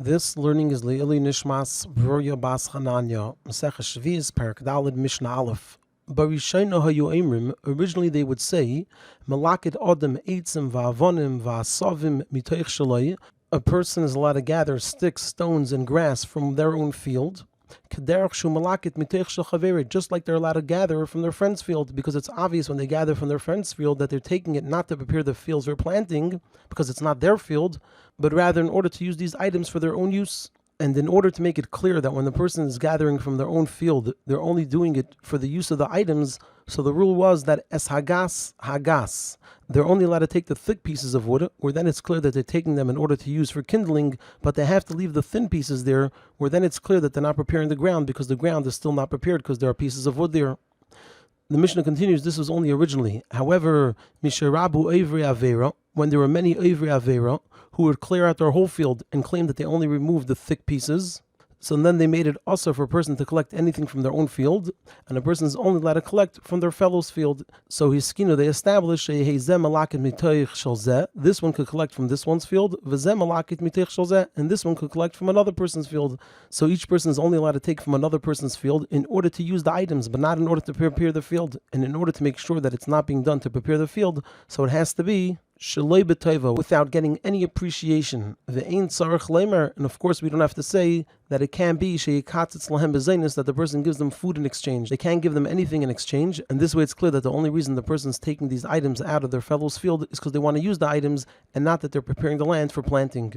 This learning is Le'ili Nishmas Broya Bas Hananya, Maseches Shvius, Perek Daled, Mishnah Aleph. Barishayna hayu emrim, originally they would say, Malakit Odem Eitzim Va'avonim Va'asavim Mitoich Shaloi, a person is allowed to gather sticks, stones, and grass from their own field. Kederach Shu Malakit Mitoich Shel Chaverit, just like they're allowed to gather from their friend's field, because it's obvious when they gather from their friend's field that they're taking it not to prepare the fields they're planting, because it's not their field, but rather in order to use these items for their own use. And in order to make it clear that when the person is gathering from their own field, they're only doing it for the use of the items, so the rule was that es hagas, hagas. They're only allowed to take the thick pieces of wood, where then it's clear that they're taking them in order to use for kindling, but they have to leave the thin pieces there, where then it's clear that they're not preparing the ground, because the ground is still not prepared because there are pieces of wood there. The Mishnah continues, this was only originally. However, Misharabu Eivri Avera, when there were many Eivri Avera, who would clear out their whole field and claim that they only removed the thick pieces, so then they made it also for a person to collect anything from their own field, and a person is only allowed to collect from their fellow's field. So hiskinu, they established this one could collect from this one's field, and this one could collect from another person's field. So each person is only allowed to take from another person's field in order to use the items, but not in order to prepare the field. And in order to make sure that it's not being done to prepare the field, so it has to be Shaloi b'toiva, without getting any appreciation. Ve'ein tzarich leimer, and of course we don't have to say that it can be she'yikatzitz lahem b'zeinis, that the person gives them food in exchange. They can't give them anything in exchange, and this way it's clear that the only reason the person's taking these items out of their fellow's field is because they want to use the items and not that they're preparing the land for planting.